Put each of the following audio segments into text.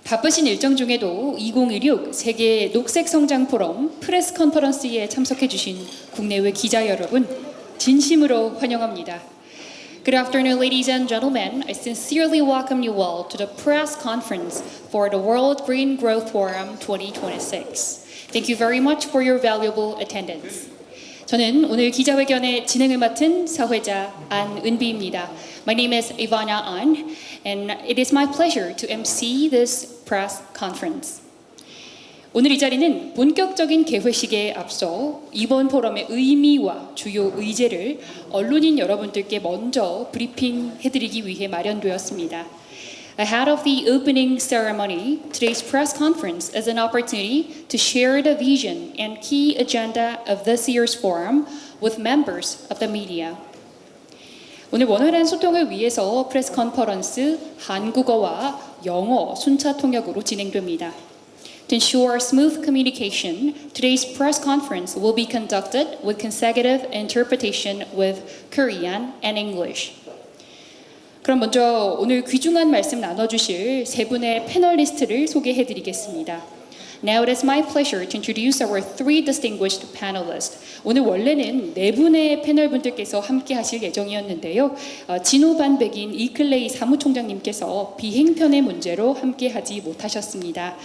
바쁘신 일정 중에도 2016 세계 녹색 성장 포럼 프레스 컨퍼런스에 참석해 주신 국내외 기자 여러분 진심으로 환영합니다. Good afternoon, ladies and gentlemen. I sincerely welcome you all to the press conference for the World Green Growth Forum 2026. Thank you very much for your valuable attendance. 저는 오늘 기자회견의 진행을 맡은 사회자 안은비입니다. My name is Ivana An, and it is my pleasure to MC this press conference. 오늘 이 자리는 본격적인 개회식에 앞서 이번 포럼의 의미와 주요 의제를 언론인 여러분들께 먼저 브리핑해드리기 위해 마련되었습니다. Ahead of the opening ceremony, today's press conference is an opportunity to share the vision and key agenda of this year's forum with members of the media. 오늘 원활한 소통을 위해서 프레스 컨퍼런스 한국어와 영어 순차 통역으로 진행됩니다. To ensure smooth communication, today's press conference will be conducted with consecutive interpretation with Korean and English. 그럼 먼저 오늘 귀중한 말씀 나눠주실 세 분의 패널리스트를 소개해드리겠습니다. Now it is my pleasure to introduce our three distinguished panelists. 오늘 원래는 네 분의 패널분들께서 함께 하실 예정이었는데요. 진호반백인 이클레이 사무총장님께서 비행편의 문제로 함께 하지 못하셨습니다.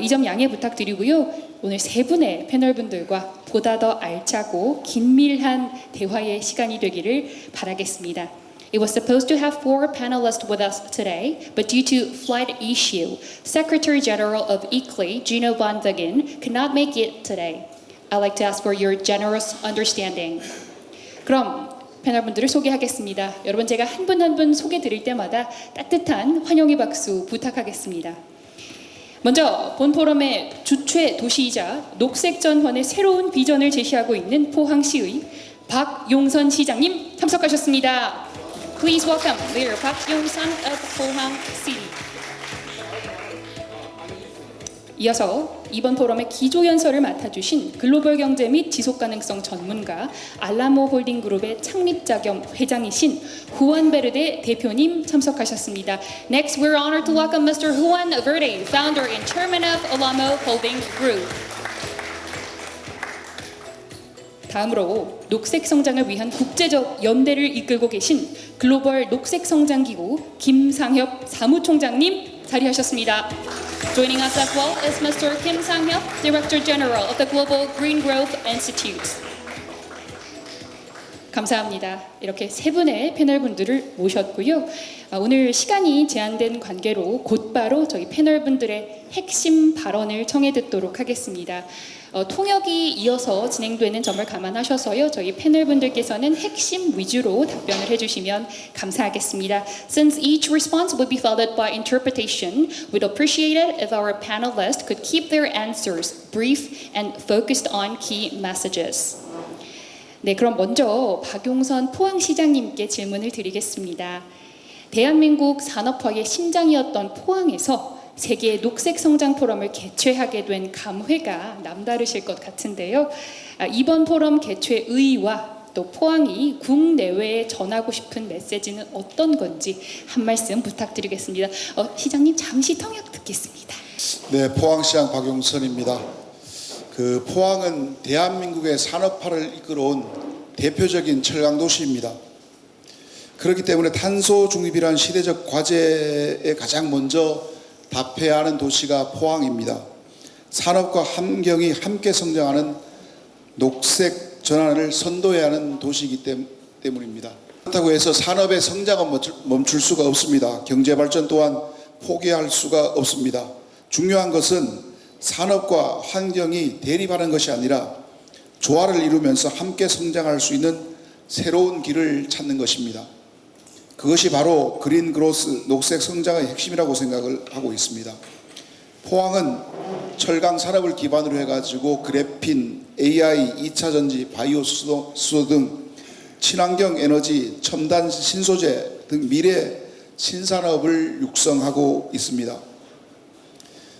이 점 양해 부탁드리고요. 오늘 세 분의 패널분들과 보다 더 알차고 긴밀한 대화의 시간이 되기를 바라겠습니다. It was supposed to have 4 panelists with us today, but due to flight issue, Secretary General of ICLEI, Gino Bandagin, could not make it today. I'd like to ask for your generous understanding. 그럼 패널분들을 소개하겠습니다. 여러분 제가 한 분 한 분 소개 드릴 때마다 따뜻한 환영의 박수 부탁하겠습니다. 먼저 본 포럼의 주최 도시이자 녹색 전환의 새로운 비전을 제시하고 있는 포항시의 박용선 시장님 참석하셨습니다. Please welcome Mayor Park Yong-sun of Pohang City. 이어서 이번 포럼의 기조연설을 맡아주신 글로벌 경제 및 지속가능성 전문가 알라모 홀딩그룹의 창립자 겸 회장이신 후안 베르데 대표님 참석하셨습니다. Next, we're honored to welcome Mr. Juan Verde, founder and chairman of Alamo Holding Group. 다음으로 녹색 성장을 위한 국제적 연대를 이끌고 계신 글로벌 녹색 성장기구 김상협 사무총장님 자리하셨습니다. Joining us as well is Mr. Kim Sang-hyuk, Director General of the Global Green Growth Institute. 감사합니다. 이렇게 세 분의 패널분들을 모셨고요. 오늘 시간이 제한된 관계로 곧바로 저희 패널분들의 핵심 발언을 청해 듣도록 하겠습니다. 통역이 이어서 진행되는 점을 감안하셔서요. 저희 패널분들께서는 핵심 위주로 답변을 해주시면 감사하겠습니다. Since each response will be followed by interpretation, we'd appreciate it if our panelists could keep their answers brief and focused on key messages. 네, 그럼 먼저 박용선 포항시장님께 질문을 드리겠습니다. 대한민국 산업화의 심장이었던 포항에서 세계 녹색 성장 포럼을 개최하게 된 감회가 남다르실 것 같은데요. 이번 포럼 개최 의의와 또 포항이 국내외에 전하고 싶은 메시지는 어떤 건지 한 말씀 부탁드리겠습니다. 시장님 잠시 통역 듣겠습니다. 네, 포항시장 박용선입니다. 포항은 대한민국의 산업화를 이끌어온 대표적인 철강 도시입니다. 그렇기 때문에 탄소 중립이란 시대적 과제에 가장 먼저 답해야 하는 도시가 포항입니다. 산업과 환경이 함께 성장하는 녹색 전환을 선도해야 하는 도시이기 때문입니다. 그렇다고 해서 산업의 성장은 멈출 수가 없습니다. 경제 발전 또한 포기할 수가 없습니다. 중요한 것은 산업과 환경이 대립하는 것이 아니라 조화를 이루면서 함께 성장할 수 있는 새로운 길을 찾는 것입니다. 그것이 바로 그린 그로스, 녹색 성장의 핵심이라고 생각을 하고 있습니다. 포항은 철강 산업을 기반으로 해가지고 그래핀, AI, 2차 전지, 바이오 수소 등 친환경 에너지, 첨단 신소재 등 미래 신산업을 육성하고 있습니다.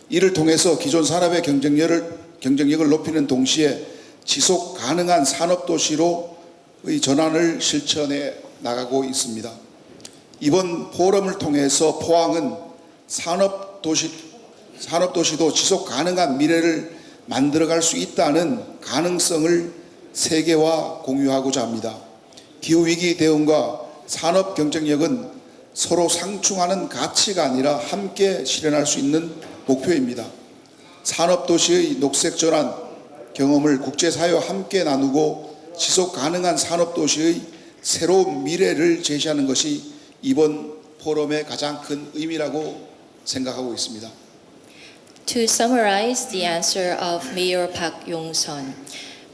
이를 통해서 기존 산업의 경쟁력을 높이는 동시에 지속 가능한 산업도시로의 전환을 실천해 나가고 있습니다. 이번 포럼을 통해서 포항은 산업도시 산업도시도 지속 가능한 미래를 만들어갈 수 있다는 가능성을 세계와 공유하고자 합니다. 기후위기 대응과 산업 경쟁력은 서로 상충하는 가치가 아니라 함께 실현할 수 있는 목표입니다. 산업도시의 녹색 전환 경험을 국제사회와 함께 나누고 지속 가능한 산업도시의 새로운 미래를 제시하는 것이 이번 포럼의 가장 큰 의미라고 생각하고 있습니다. To summarize the answer of Mayor Park Yong-sun,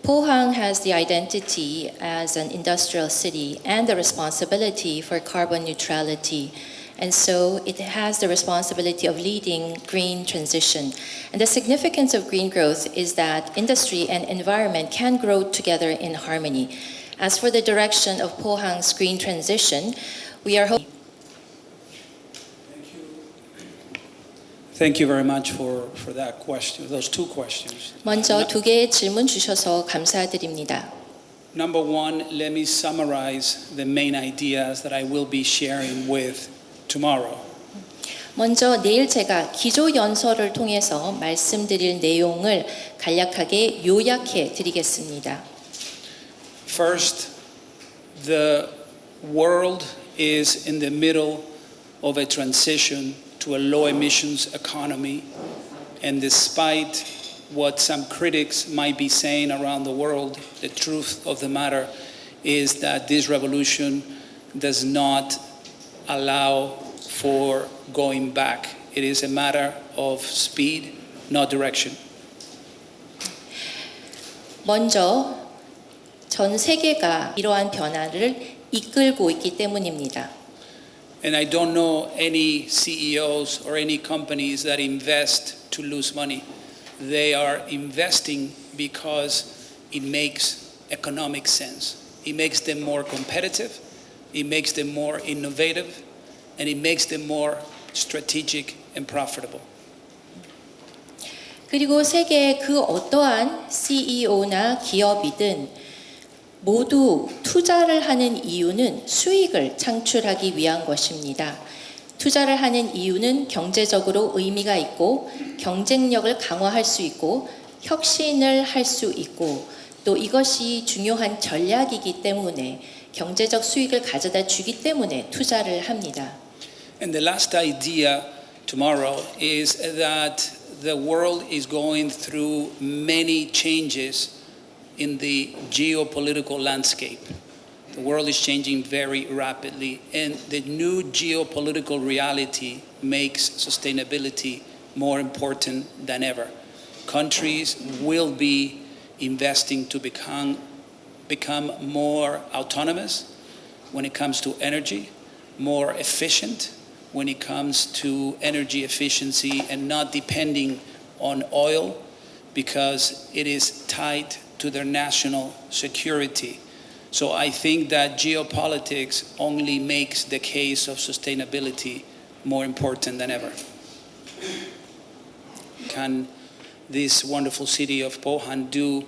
Pohang has the identity as an industrial city and the responsibility for carbon neutrality. And so it has the responsibility of leading green transition. And the significance of green growth is that industry and environment can grow together in harmony. As for the direction of Pohang's green transition, we are hoping. Thank you very much for that question, those two questions. 먼저 두 개의 질문 주셔서 감사드립니다. Number one, let me summarize the main ideas that I will be sharing with tomorrow. 먼저 내일 제가 기조 연설을 통해서 말씀드릴 내용을 간략하게 요약해 드리겠습니다. First, the world is in the middle of a transition to a low emissions economy, and despite what some critics might be saying around the world, the truth of the matter is that this revolution does not allow for going back. It is a matter of speed, not direction. 먼저 전 세계가 이러한 변화를 이끌고 있기 때문입니다. And I don't know any CEOs or any companies that invest to lose money. They are investing because it makes economic sense. It makes them more competitive, it makes them more innovative, and it makes them more strategic and profitable. 그리고 세계의 그 어떠한 CEO나 기업이든 모두 투자를 하는 이유는 수익을 창출하기 위한 것입니다. 투자를 하는 이유는 경제적으로 의미가 있고 경쟁력을 강화할 수 있고 혁신을 할 수 있고 또 이것이 중요한 전략이기 때문에 경제적 수익을 가져다 주기 때문에 투자를 합니다. And the last idea tomorrow is that the world is going through many changes in the geopolitical landscape. The world is changing very rapidly, and the new geopolitical reality makes sustainability more important than ever. Countries will be investing to become more autonomous when it comes to energy, more efficient when it comes to energy efficiency, and not depending on oil because it is tied to their national security. So I think that geopolitics only makes the case of sustainability more important than ever. Can this wonderful city of Pohang do,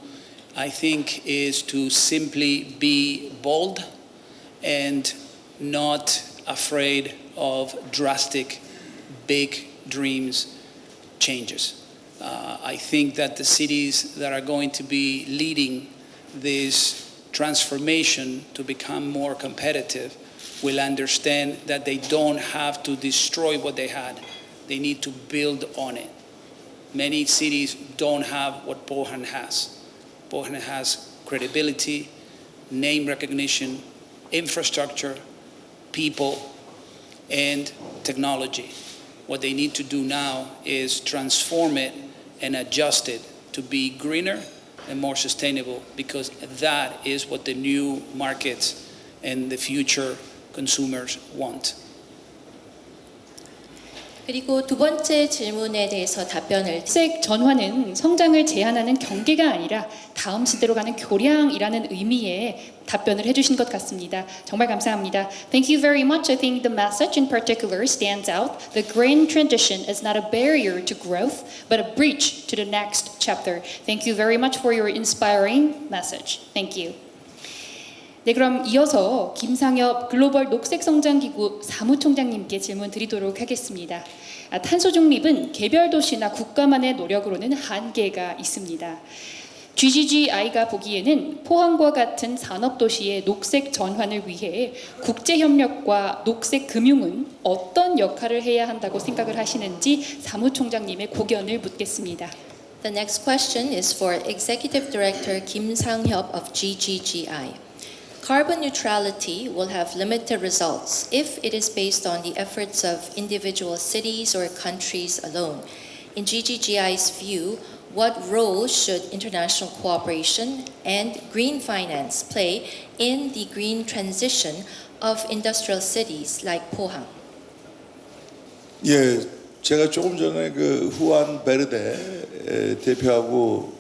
I think, is to simply be bold and not afraid of drastic, big dreams changes. I think that the cities that are going to be leading this transformation to become more competitive will understand that they don't have to destroy what they had. They need to build on it. Many cities don't have what Pohang has. Pohang has credibility, name recognition, infrastructure, people, and technology. What they need to do now is transform it and adjust it to be greener and more sustainable, because that is what the new markets and the future consumers want. 그리고 두 번째 질문에 대해서 답변을 녹색 전환은 성장을 제한하는 경계가 아니라 다음 시대로 가는 교량이라는 의미의 답변을 해주신 것 같습니다. 정말 감사합니다. Thank you very much. I think the message in particular stands out. The green transition is not a barrier to growth, but a bridge to the next chapter. Thank you very much for your inspiring message. Thank you. 네, 그럼 이어서 김상엽 글로벌 녹색성장기구 사무총장님께 질문 드리도록 하겠습니다. 탄소 중립은 개별 도시나 국가만의 노력으로는 한계가 있습니다. GGGI가 보기에는 포항과 같은 산업 도시의 녹색 전환을 위해 국제 협력과 녹색 금융은 어떤 역할을 해야 한다고 생각을 하시는지 사무총장님의 고견을 묻겠습니다. The next question is for Executive Director Kim Sang-hyup of GGGI. Carbon neutrality will have limited results if it is based on the efforts of individual cities or countries alone. In GGGI's view, what role should international cooperation and green finance play in the green transition of industrial cities like Pohang? 예, 제가 조금 전에 그 후안 베르데 대표하고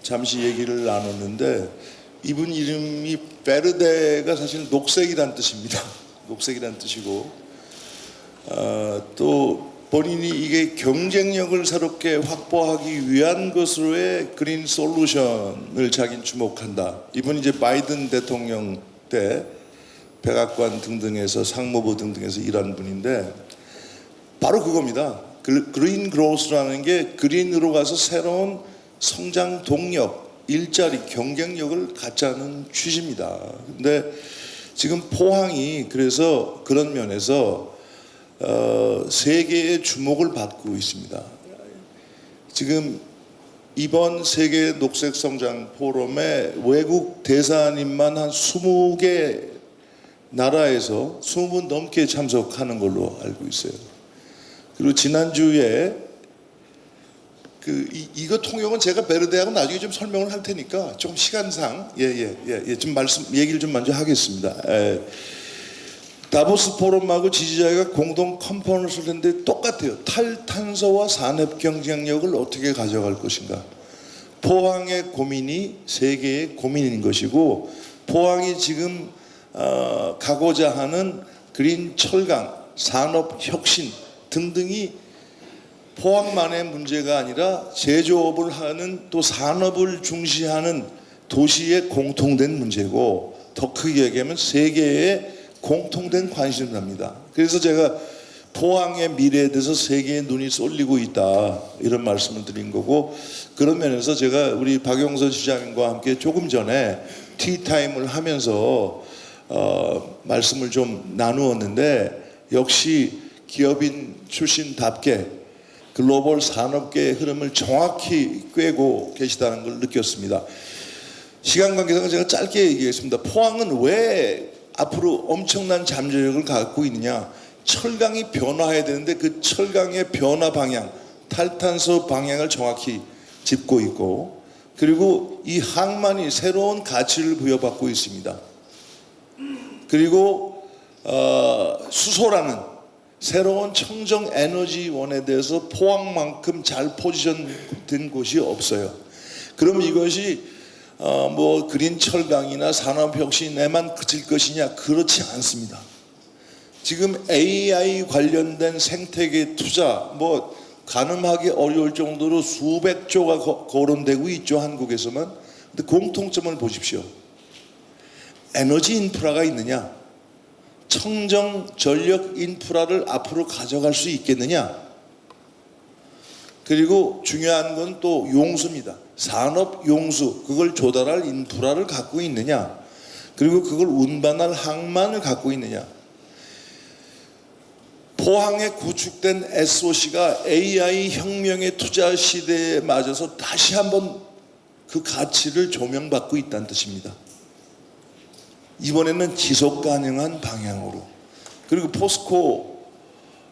잠시 얘기를 나눴는데 이분 이름이 베르데가 사실 녹색이란 뜻입니다. 녹색이란 뜻이고 또 본인이 이게 경쟁력을 새롭게 확보하기 위한 것으로의 그린 솔루션을 자기는 주목한다. 이분 이제 바이든 대통령 때 백악관 등등에서 상무부 등등에서 일한 분인데 바로 그겁니다. 그린 그로스라는 게 그린으로 가서 새로운 성장 동력, 일자리, 경쟁력을 갖자는 취지입니다. 근데 지금 포항이 그래서 그런 면에서 세계의 주목을 받고 있습니다. 지금 이번 세계 녹색 성장 포럼에 외국 대사님만 한 20개 나라에서 20분 넘게 참석하는 걸로 알고 있어요. 그리고 지난주에 이거 통역은 제가 베르데하고 나중에 좀 설명을 할 테니까 조금 시간상 좀 얘기를 좀 먼저 하겠습니다. 다보스 포럼하고 GGGI가 공동 컨퍼런스를 했는데 똑같아요. 탈탄소와 산업 경쟁력을 어떻게 가져갈 것인가. 포항의 고민이 세계의 고민인 것이고 포항이 지금 가고자 하는 그린 철강, 산업 혁신 등등이 포항만의 문제가 아니라 제조업을 하는 또 산업을 중시하는 도시의 공통된 문제고 더 크게 얘기하면 세계의 공통된 관심사입니다. 그래서 제가 포항의 미래에 대해서 세계의 눈이 쏠리고 있다 이런 말씀을 드린 거고 그런 면에서 제가 우리 박용선 시장님과 함께 조금 전에 티타임을 하면서 말씀을 좀 나누었는데 역시 기업인 출신답게 글로벌 산업계의 흐름을 정확히 꿰고 계시다는 걸 느꼈습니다. 시간 관계상 제가 짧게 얘기하겠습니다. 포항은 왜 앞으로 엄청난 잠재력을 갖고 있느냐. 철강이 변화해야 되는데 그 철강의 변화 방향, 탈탄소 방향을 정확히 짚고 있고 그리고 이 항만이 새로운 가치를 부여받고 있습니다. 그리고 수소라는 새로운 청정 에너지원에 대해서 포항만큼 잘 포지션된 곳이 없어요. 그럼 이것이 뭐 그린 철강이나 산업혁신에만 그칠 것이냐? 그렇지 않습니다. 지금 AI 관련된 생태계 투자 뭐 가늠하기 어려울 정도로 수백 조가 거론되고 있죠. 한국에서만. 근데 공통점을 보십시오. 에너지 인프라가 있느냐? 청정 전력 인프라를 앞으로 가져갈 수 있겠느냐? 그리고 중요한 건 또 용수입니다. 산업 용수, 그걸 조달할 인프라를 갖고 있느냐? 그리고 그걸 운반할 항만을 갖고 있느냐? 포항에 구축된 SOC가 AI 혁명의 투자 시대에 맞아서 다시 한번 그 가치를 조명받고 있다는 뜻입니다. 이번에는 지속 가능한 방향으로. 그리고 포스코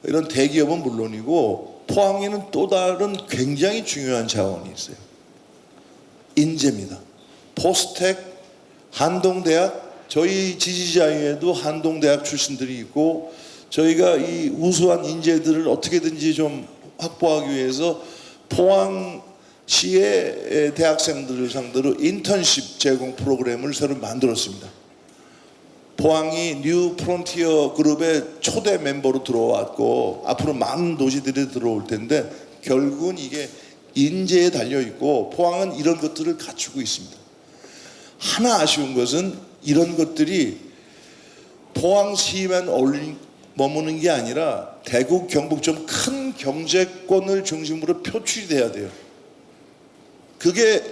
이런 대기업은 물론이고 포항에는 또 다른 굉장히 중요한 자원이 있어요. 인재입니다. 포스텍, 한동대학, 저희 GGGI에도 한동대학 출신들이 있고 저희가 이 우수한 인재들을 어떻게든지 좀 확보하기 위해서 포항시의 대학생들을 상대로 인턴십 제공 프로그램을 새로 만들었습니다. 포항이 뉴 프론티어 그룹의 초대 멤버로 들어왔고 앞으로 많은 도시들이 들어올 텐데 결국은 이게 인재에 달려있고 포항은 이런 것들을 갖추고 있습니다. 하나 아쉬운 것은 이런 것들이 포항시만 머무는 게 아니라 대구, 경북 좀 큰 경제권을 중심으로 표출이 돼야 돼요. 그게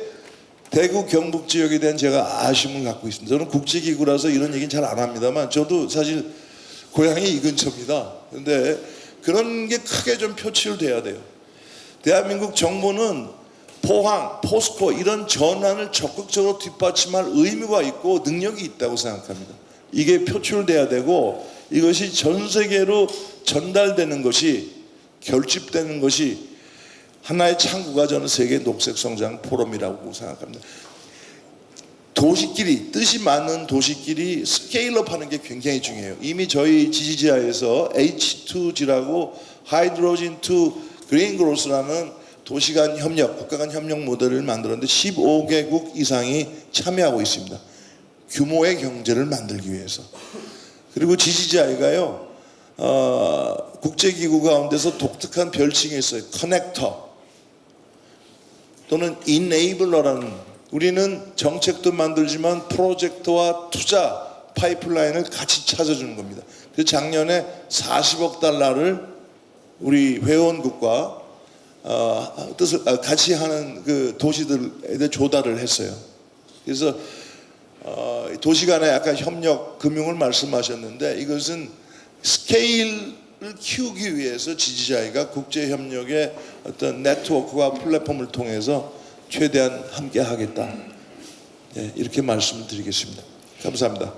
대구, 경북 지역에 대한 제가 아쉬움을 갖고 있습니다. 저는 국제기구라서 이런 얘기는 잘 안 합니다만 저도 사실 고향이 이 근처입니다. 그런데 그런 게 크게 좀 표출돼야 돼요. 대한민국 정부는 포항, 포스코 이런 전환을 적극적으로 뒷받침할 의무가 있고 능력이 있다고 생각합니다. 이게 표출돼야 되고 이것이 전 세계로 전달되는 것이 결집되는 것이 하나의 창구가 저는 세계 녹색성장 포럼이라고 생각합니다. 도시끼리 뜻이 맞는 도시끼리 스케일업 하는 게 굉장히 중요해요. 이미 저희 지지자에서 H2G라고 하이드로진 투 그린 그로스라는 도시 간 협력, 국가 간 협력 모델을 만들었는데 15개국 이상이 참여하고 있습니다. 규모의 경제를 만들기 위해서. 그리고 지지자가요, 국제기구 가운데서 독특한 별칭이 있어요. 커넥터 또는 이네이블러라는, 우리는 정책도 만들지만 프로젝트와 투자 파이프라인을 같이 찾아주는 겁니다. 그래서 작년에 40억 달러를 우리 회원국과 뜻을 같이 하는 그 도시들에 조달을 했어요. 그래서 도시 간의 약간 협력, 금융을 말씀하셨는데 이것은 스케일을 키우기 위해서 지지자가 국제 협력의 어떤 네트워크와 플랫폼을 통해서 최대한 함께 하겠다. 네, 이렇게 말씀을 드리겠습니다. 감사합니다.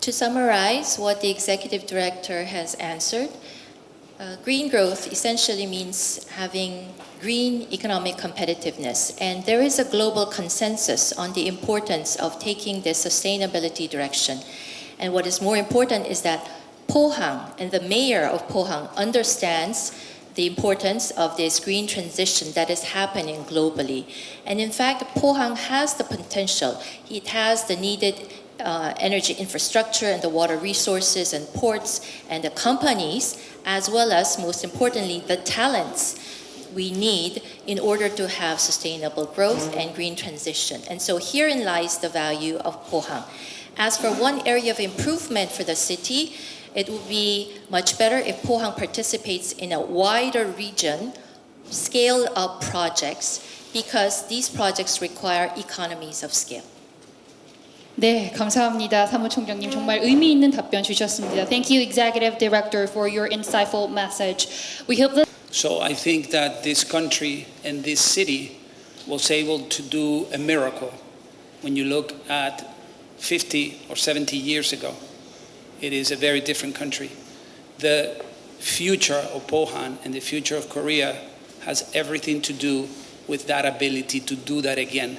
To summarize what the executive director has answered, green growth essentially means having green economic competitiveness, and there is a global consensus on the importance of taking this sustainability direction. And what is more important is that Pohang and the mayor of Pohang understands the importance of this green transition that is happening globally. And in fact, Pohang has the potential. It has the needed energy infrastructure and the water resources and ports and the companies, as well as, most importantly, the talents we need in order to have sustainable growth and green transition. And so herein lies the value of Pohang. As for one area of improvement for the city, it would be much better if Pohang participates in a wider region, scale-up projects, because these projects require economies of scale. 네, 감사합니다. 사무총장님 정말 의미 있는 답변 주셨습니다. Thank you, Executive Director, for your insightful message. We hope that So I think that this country and this city was able to do a miracle. When you look at 50 or 70 years ago, it is a very different country. The future of Pohang and the future of Korea has everything to do with that ability to do that again,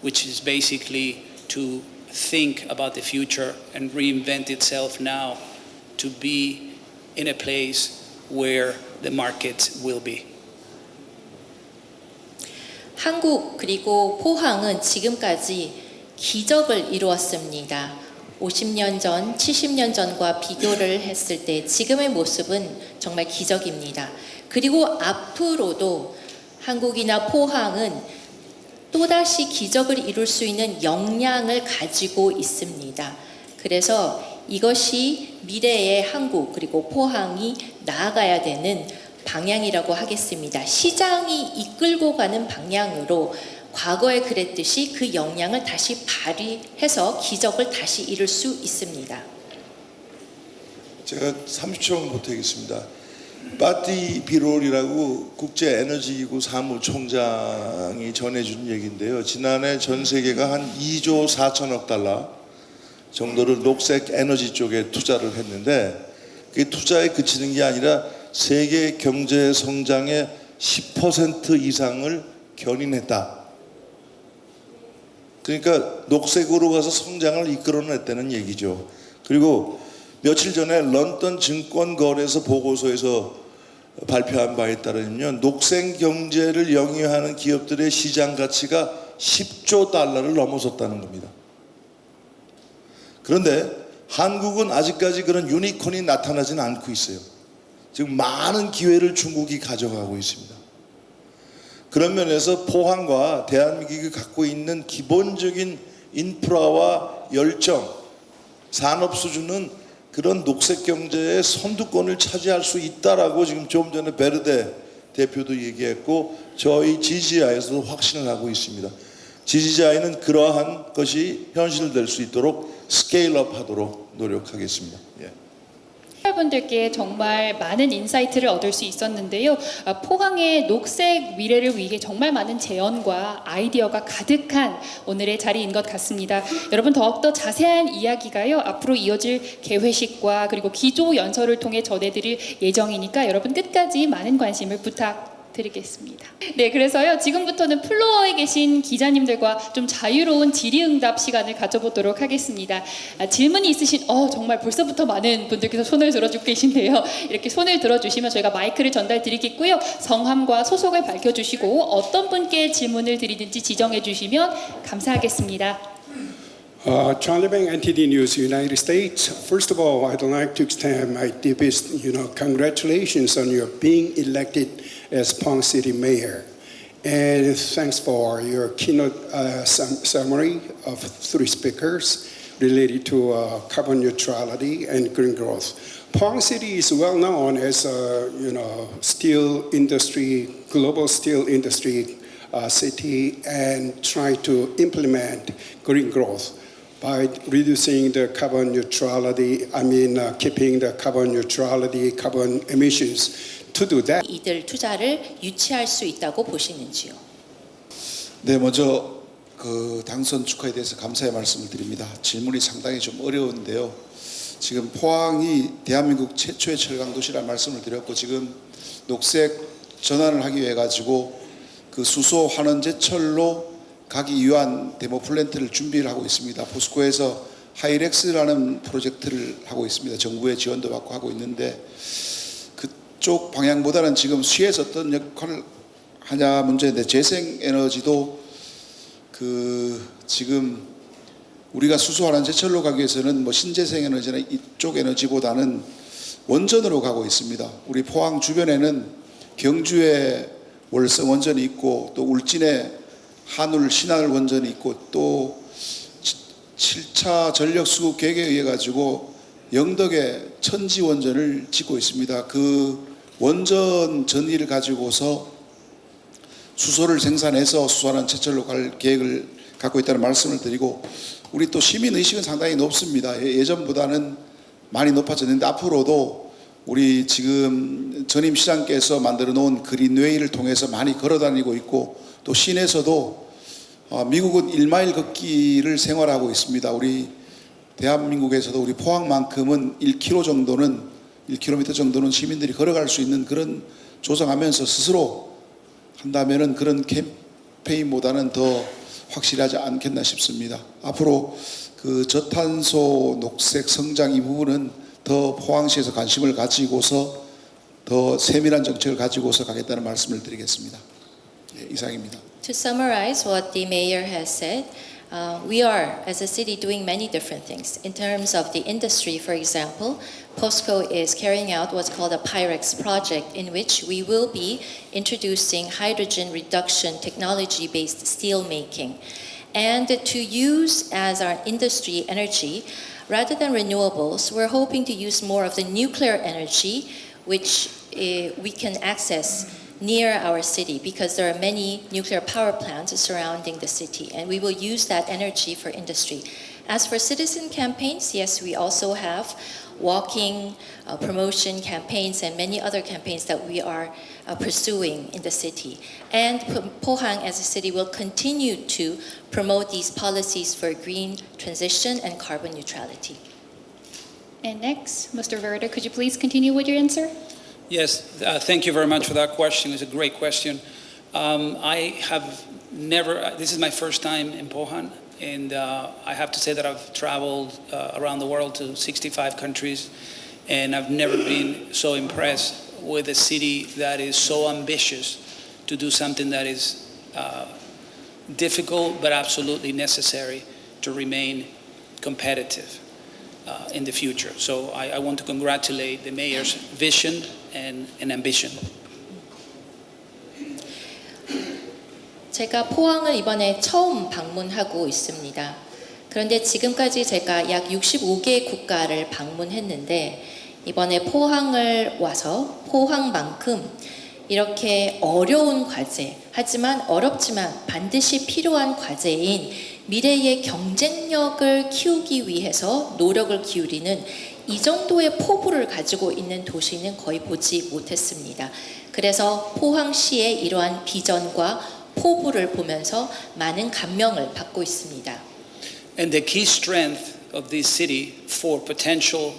which is basically to think about the future and reinvent itself now to be in a place where the market will be. 한국 그리고 포항은 지금까지 기적을 이루었습니다. 50년 전, 70년 전과 비교를 했을 때 지금의 모습은 정말 기적입니다. 그리고 앞으로도 한국이나 포항은 또다시 기적을 이룰 수 있는 역량을 가지고 있습니다. 그래서 이것이 미래의 한국 그리고 포항이 나아가야 되는 방향이라고 하겠습니다. 시장이 이끌고 가는 방향으로 과거에 그랬듯이 그 역량을 다시 발휘해서 기적을 다시 이룰 수 있습니다. 제가 30초만 보태겠습니다. 파티 비롤이라고 국제에너지기구 사무총장이 전해준 얘기인데요. 지난해 전 세계가 한 2조 4천억 달러 정도를 녹색 에너지 쪽에 투자를 했는데 그 투자에 그치는 게 아니라 세계 경제 성장의 10% 이상을 견인했다. 그러니까 녹색으로 가서 성장을 이끌어냈다는 얘기죠. 그리고 며칠 전에 런던 증권거래소 보고서에서 발표한 바에 따르면 녹색 경제를 영위하는 기업들의 시장 가치가 10조 달러를 넘어섰다는 겁니다. 그런데 한국은 아직까지 그런 유니콘이 나타나지는 않고 있어요. 지금 많은 기회를 중국이 가져가고 있습니다. 그런 면에서 포항과 대한민국이 갖고 있는 기본적인 인프라와 열정, 산업 수준은 그런 녹색 경제의 선두권을 차지할 수 있다라고 지금 좀 전에 베르데 대표도 얘기했고 저희 GGI에서도 확신을 하고 있습니다. GGI는 그러한 것이 현실될 수 있도록 스케일업 하도록 노력하겠습니다. 예. 분들께 정말 많은 인사이트를 얻을 수 있었는데요. 포항의 녹색 미래를 위해 정말 많은 제언과 아이디어가 가득한 오늘의 자리인 것 같습니다. 여러분 더욱더 자세한 이야기가요. 앞으로 이어질 개회식과 그리고 기조 연설을 통해 전해드릴 예정이니까 여러분 끝까지 많은 관심을 부탁드리겠습니다. 네, 그래서요. 지금부터는 플로어에 계신 기자님들과 좀 자유로운 질의응답 시간을 가져보도록 하겠습니다. 질문이 있으신 정말 벌써부터 많은 분들께서 손을 들어주고 계신데요. 이렇게 손을 들어주시면 저희가 마이크를 전달드리겠고요. 성함과 소속을 밝혀주시고 어떤 분께 질문을 드리든지 지정해 주시면 감사하겠습니다. Charlie Bang, NTD News, United States. First of all, I'd like to extend my deepest, congratulations on your being elected as Pohang City Mayor. And thanks for your keynote summary of 3 speakers related to carbon neutrality and green growth. Pohang City is well known as a, steel industry, global steel industry city, and try to implement green growth by reducing the carbon neutrality, keeping the carbon neutrality, carbon emissions. To do that, 이들 투자를 유치할 수 있다고 보시는지요? 네, 먼저 그 당선 축하에 대해서 감사의 말씀을 드립니다. 질문이 상당히 좀 어려운데요. 지금 포항이 대한민국 최초의 철강 도시라는 말씀을 드렸고 지금 녹색 전환을 하기 위해 가지고 그 수소 환원 제철로 가기 위한 데모 플랜트를 준비를 하고 있습니다. 포스코에서 하이렉스라는 프로젝트를 하고 있습니다. 정부의 지원도 받고 하고 있는데 그쪽 방향보다는 지금 시에서 어떤 역할을 하냐 문제인데 재생에너지도 지금 우리가 수소환원 제철로 가기 위해서는 신재생에너지나 이쪽 에너지보다는 원전으로 가고 있습니다. 우리 포항 주변에는 경주에 월성 원전이 있고 또 울진에 한울 신한울 원전이 있고 또 7차 전력 수급 계획에 의해 가지고 영덕에 천지 원전을 짓고 있습니다. 그 원전 전기를 가지고서 수소를 생산해서 수소환원 제철로 갈 계획을 갖고 있다는 말씀을 드리고 우리 또 시민 의식은 상당히 높습니다. 예전보다는 많이 높아졌는데 앞으로도 우리 지금 전임 시장께서 만들어 놓은 그린웨이를 통해서 많이 걸어 다니고 있고 또 시내에서도 미국은 1마일 걷기를 생활하고 있습니다. 우리 대한민국에서도 우리 포항만큼은 1km 정도는 시민들이 걸어갈 수 있는 그런 조성하면서 스스로 한다면은 그런 캠페인보다는 더 확실하지 않겠나 싶습니다. 앞으로 그 저탄소 녹색 성장 이 부분은 더 포항시에서 관심을 가지고서 더 세밀한 정책을 가지고서 가겠다는 말씀을 드리겠습니다. 네, 이상입니다. To summarize what the mayor has said, we are, as a city, doing many different things. In terms of the industry, for example, POSCO is carrying out what's called a Pyrex project, in which we will be introducing hydrogen reduction technology-based steel making. And to use as our industry energy, rather than renewables, we're hoping to use more of the nuclear energy, which we can access near our city because there are many nuclear power plants surrounding the city, and we will use that energy for industry. As for citizen campaigns, yes, we also have walking promotion campaigns and many other campaigns that we are pursuing in the city. And Pohang as a city will continue to promote these policies for green transition and carbon neutrality. And next, Mr. Verda, could you please continue with your answer? Yes, thank you very much for that question. It's a great question. I have never, this is my first time in Pohang, and I have to say that I've traveled around the world to 65 countries, and I've never been so impressed with a city that is so ambitious to do something that is difficult but absolutely necessary to remain competitive in the future. So I want to congratulate the mayor's vision and ambition. 제가 포항을 이번에 처음 방문하고 있습니다. 그런데 지금까지 제가 약 65개 국가를 방문했는데 이번에 포항을 와서 포항만큼 이렇게 어려운 과제, 하지만 어렵지만 반드시 필요한 과제인 미래의 경쟁력을 키우기 위해서 노력을 기울이는 이 정도의 포부를 가지고 있는 도시는 거의 보지 못했습니다. 그래서 포항시의 이러한 비전과 포부를 보면서 많은 감명을 받고 있습니다. And the key strength of this city for potential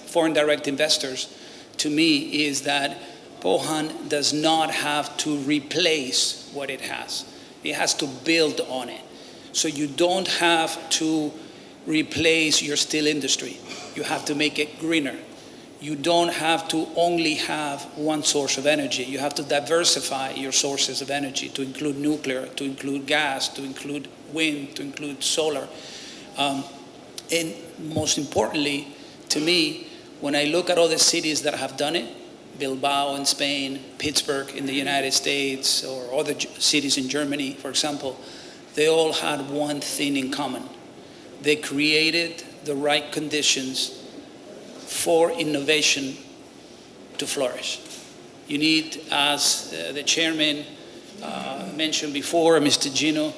foreign direct investors, to me, is that Pohang does not have to replace what it has. It has to build on it. So you don't have to replace your steel industry. You have to make it greener. You don't have to only have one source of energy. You have to diversify your sources of energy to include nuclear, to include gas, to include wind, to include solar. And most importantly, to me, when I look at all the cities that have done it, Bilbao in Spain, Pittsburgh in the United States, or other cities in Germany, for example, they all had one thing in common. They created the right conditions for innovation to flourish. You need, as the chairman mentioned before, Mr. Gino,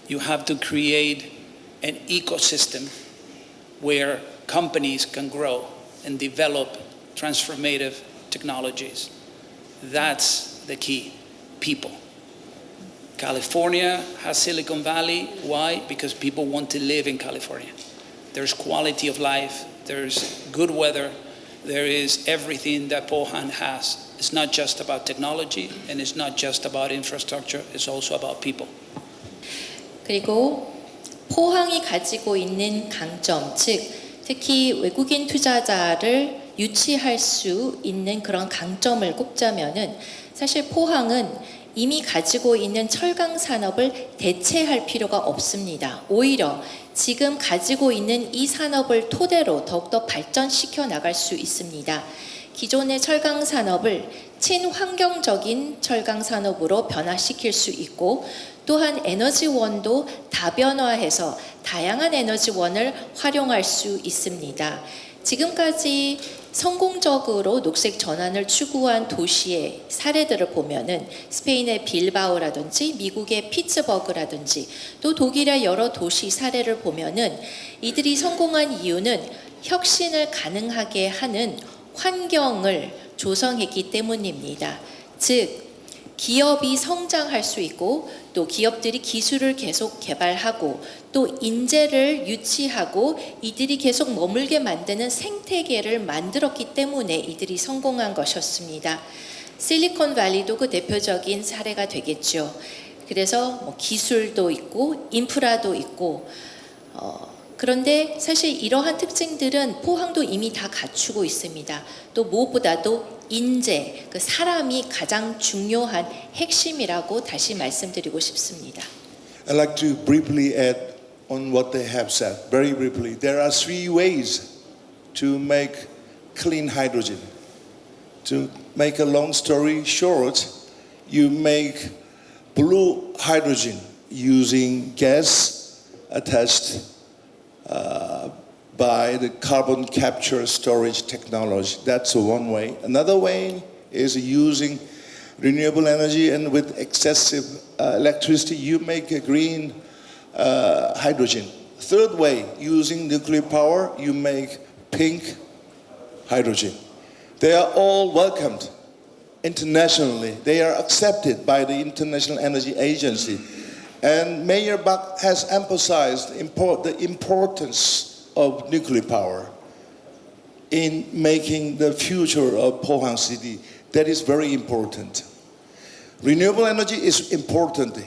you have to create an ecosystem where companies can grow and develop transformative technologies. That's the key, people. California has Silicon Valley. Why? Because people want to live in California. There's quality of life, there's good weather, there is everything that Pohang has. It's not just about technology and it's not just about infrastructure, it's also about people. 그리고 포항이 가지고 있는 강점, 즉 특히 외국인 투자자를 유치할 수 있는 그런 강점을 꼽자면은 사실 포항은 이미 가지고 있는 철강 산업을 대체할 필요가 없습니다. 오히려 지금 가지고 있는 이 산업을 토대로 더욱더 발전시켜 나갈 수 있습니다. 기존의 철강 산업을 친환경적인 철강 산업으로 변화시킬 수 있고 또한 에너지원도 다변화해서 다양한 에너지원을 활용할 수 있습니다. 지금까지 성공적으로 녹색 전환을 추구한 도시의 사례들을 보면은 스페인의 빌바오라든지 미국의 피츠버그라든지 또 독일의 여러 도시 사례를 보면은 이들이 성공한 이유는 혁신을 가능하게 하는 환경을 조성했기 때문입니다. 즉 기업이 성장할 수 있고 또 기업들이 기술을 계속 개발하고 또 인재를 유치하고 이들이 계속 머물게 만드는 생태계를 만들었기 때문에 이들이 성공한 것이었습니다. 실리콘밸리도 그 대표적인 사례가 되겠죠. 그래서 뭐 기술도 있고 인프라도 있고 그런데 사실 이러한 특징들은 포항도 이미 다 갖추고 있습니다. 또 무엇보다도 인재, 그 사람이 가장 중요한 핵심이라고 다시 말씀드리고 싶습니다. I'd like to briefly add on what they have said. Very briefly, there are three ways to make clean hydrogen. To make a long story short, you make blue hydrogen using gas attached by the carbon capture storage technology. That's one way. Another way is using renewable energy, and with excessive electricity, you make a green hydrogen. Third way, using nuclear power, you make pink hydrogen. They are all welcomed internationally. They are accepted by the International Energy Agency. And Mayor Bach has emphasized the importance of nuclear power in making the future of Pohang City. That is very important. Renewable energy is important,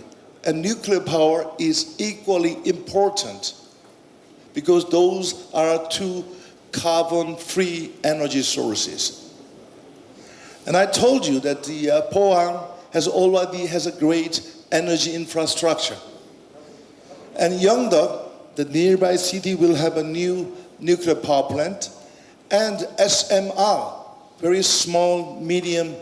and nuclear power is equally important because those are two carbon-free energy sources. And I told you that the Pohang already has a great energy infrastructure. And Yeongdeok, the nearby city, will have a new nuclear power plant, and SMR, very small, medium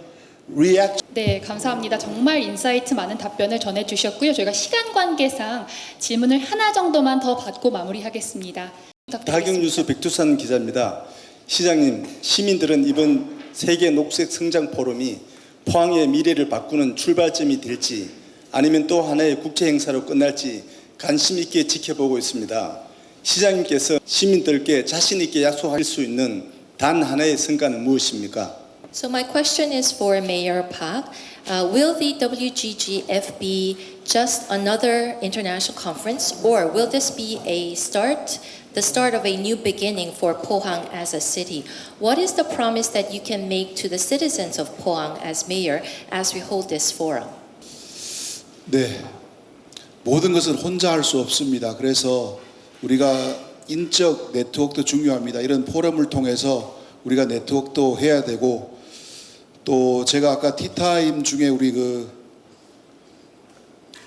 react. 네, 감사합니다. 정말 인사이트 많은 답변을 전해주셨고요. 저희가 시간 관계상 질문을 하나 정도만 더 받고 마무리하겠습니다. 부탁드리겠습니다. 다경뉴스 백두산 기자입니다. 시장님, 시민들은 이번 세계 녹색 성장 포럼이 포항의 미래를 바꾸는 출발점이 될지 아니면 또 하나의 국제 행사로 끝날지 관심 있게 지켜보고 있습니다. 시장님께서 시민들께 자신 있게 약속할 수 있는 단 하나의 성과는 무엇입니까? So my question is for Mayor Park. Will the WGGF be just another international conference, or will this be the start of a new beginning for Pohang as a city? What is the promise that you can make to the citizens of Pohang as mayor as we hold this forum? 네, 모든 것은 혼자 할 수 없습니다. 그래서 우리가 인적 네트워크도 중요합니다. 이런 포럼을 통해서 우리가 네트워크도 해야 되고, 또 제가 아까 티타임 중에 우리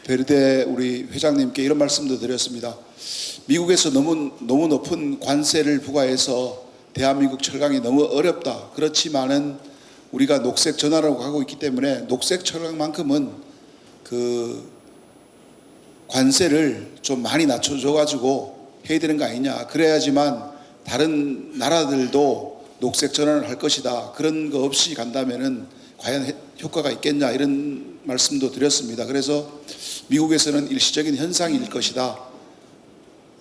베르데 우리 회장님께 이런 말씀도 드렸습니다. 미국에서 너무 높은 관세를 부과해서 대한민국 철강이 너무 어렵다. 그렇지만은 우리가 녹색 전환으로 가고 있기 때문에 녹색 철강만큼은 그 관세를 좀 많이 낮춰줘 가지고 해야 되는 거 아니냐. 그래야지만 다른 나라들도 녹색 전환을 할 것이다. 그런 거 없이 간다면은 과연 효과가 있겠냐, 이런 말씀도 드렸습니다. 그래서 미국에서는 일시적인 현상일 것이다.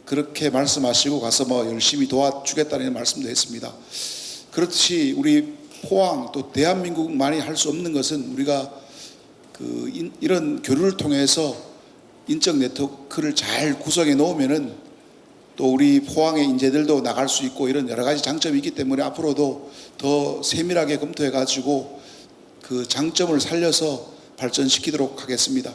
그렇게 말씀하시고 가서 뭐 열심히 도와주겠다는 말씀도 했습니다. 그렇듯이 우리 포항 또 대한민국만이 할 수 없는 것은 우리가 이런 교류를 통해서 인적 네트워크를 잘 구성해 놓으면은 또 우리 포항의 인재들도 나갈 수 있고 이런 여러 가지 장점이 있기 때문에 앞으로도 더 세밀하게 검토해 가지고 그 장점을 살려서 발전시키도록 하겠습니다.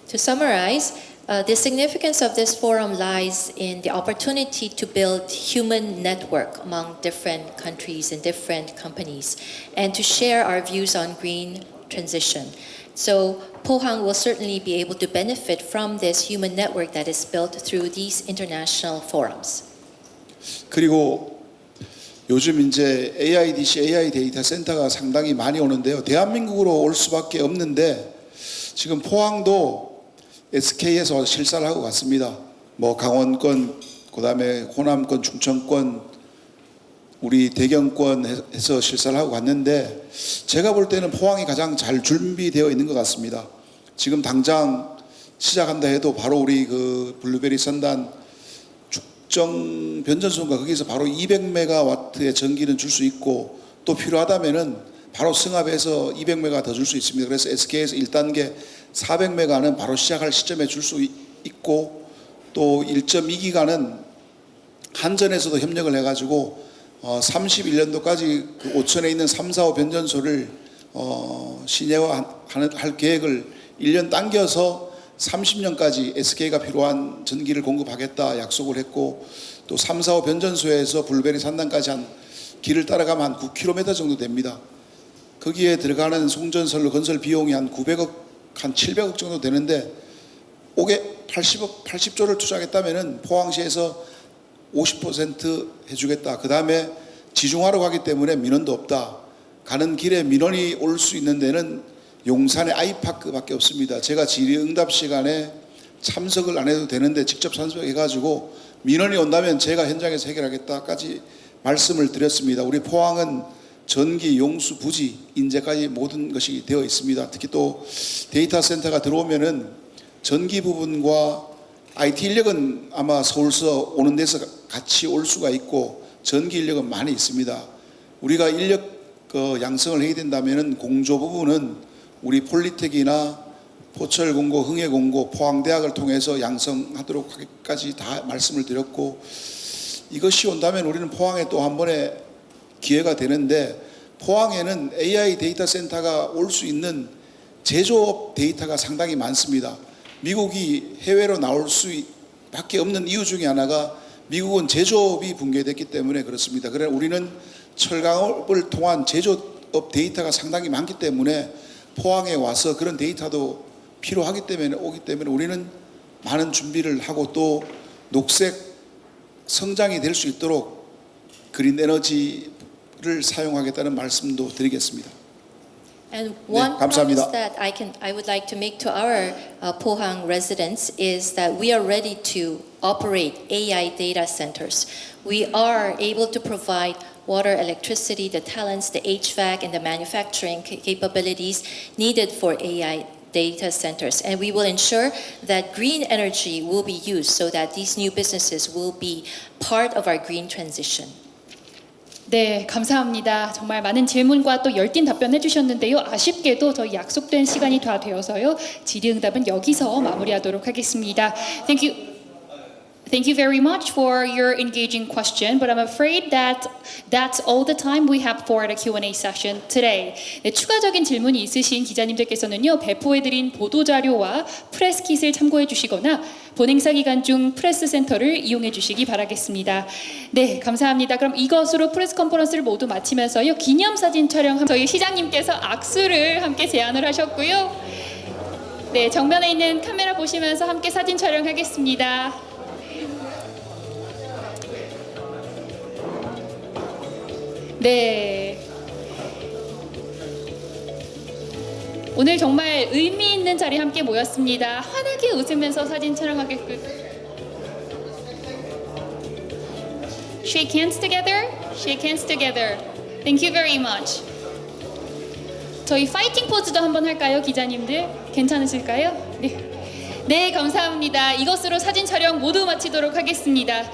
To summarize, the significance of this forum lies in the opportunity to build human network among different countries and different companies, and to share our views on green transition. So Pohang will certainly be able to benefit from this human network that is built through these international forums. 그리고 요즘 이제 AIDC, AI 데이터 센터가 상당히 많이 오는데요. 대한민국으로 올 수밖에 없는데 지금 포항도 SK에서 실사를 하고 갔습니다. 뭐 강원권, 그다음에 호남권, 충청권, 우리 대경권 해서 실사를 하고 갔는데 제가 볼 때는 포항이 가장 잘 준비되어 있는 것 같습니다. 지금 당장 시작한다 해도 바로 우리 그 블루베리 선단 축정 변전소인가 거기서 바로 200메가와트의 전기는 줄 수 있고, 또 필요하다면은 바로 승합해서 200메가 더 줄 수 있습니다. 그래서 SK에서 1단계 400메가는 바로 시작할 시점에 줄 수 있고, 또 1.2기가는 한전에서도 협력을 해가지고 31년도까지 그 오천에 있는 3, 4호 변전소를 신예화할 계획을 1년 당겨서 30년까지 SK가 필요한 전기를 공급하겠다 약속을 했고, 또 3, 4호 변전소에서 블루베리 산단까지 한 길을 따라가면 한 9km 정도 됩니다. 거기에 들어가는 송전선로 건설 비용이 한 900억, 한 700억 정도 되는데 80조를 투자하겠다면은 포항시에서 50% 해주겠다. 그 다음에 지중화로 가기 때문에 민원도 없다. 가는 길에 민원이 올 수 있는 데는 용산의 아이파크밖에 없습니다. 제가 질의응답 시간에 참석을 안 해도 되는데 직접 참석해가지고 민원이 온다면 제가 현장에서 해결하겠다까지 말씀을 드렸습니다. 우리 포항은 전기, 용수, 부지, 인재까지 모든 것이 되어 있습니다. 특히 또 데이터 센터가 들어오면은 전기 부분과 IT 인력은 아마 서울서 오는 데서 같이 올 수가 있고 전기 인력은 많이 있습니다. 우리가 인력 양성을 해야 된다면은 공조 부분은 우리 폴리텍이나 포철공고, 흥해공고, 포항대학을 통해서 양성하도록 하기까지 다 말씀을 드렸고, 이것이 온다면 우리는 포항에 또 한 번의 기회가 되는데, 포항에는 AI 데이터 센터가 올 수 있는 제조업 데이터가 상당히 많습니다. 미국이 해외로 나올 수밖에 없는 이유 중에 하나가 미국은 제조업이 붕괴됐기 때문에 그렇습니다. 그래 우리는 철강업을 통한 제조업 데이터가 상당히 많기 때문에 포항에 와서 그런 데이터도 필요하기 때문에 오기 때문에 우리는 많은 준비를 하고 또 녹색 성장이 될 수 있도록 그린 에너지를 사용하겠다는 말씀도 드리겠습니다. And one 감사합니다. promise that I would like to make to our Pohang residents is that we are ready to operate AI data centers. We are able to provide water, electricity, the talents, the HVAC, and the manufacturing capabilities needed for AI data centers. And we will ensure that green energy will be used so that these new businesses will be part of our green transition. 네, 감사합니다. 정말 많은 질문과 또 열띤 답변해 주셨는데요. 아쉽게도 저희 약속된 시간이 다 되어서요. 질의응답은 여기서 마무리하도록 하겠습니다. Thank you very much for your engaging question, but I'm afraid that that's all the time we have for the Q&A session today. 네, 추가적인 질문이 있으신 기자님들께서는요, 배포해드린 보도자료와 프레스킷을 참고해 주시거나 본행사 기간 중 프레스센터를 이용해 주시기 바라겠습니다. 네, 감사합니다. 그럼 이것으로 프레스 컨퍼런스를 모두 마치면서요, 기념사진 촬영 저희 시장님께서 악수를 함께 제안을 하셨고요. 네, 정면에 있는 카메라 보시면서 함께 사진 촬영하겠습니다. 네. 오늘 정말 의미 있는 자리에 함께 모였습니다. 환하게 웃으면서 사진 촬영하겠고요. Shake hands together. Shake hands together. Thank you very much. 저희 파이팅 포즈도 한번 할까요, 기자님들? 괜찮으실까요? 네. 네, 감사합니다. 이것으로 사진 촬영 모두 마치도록 하겠습니다.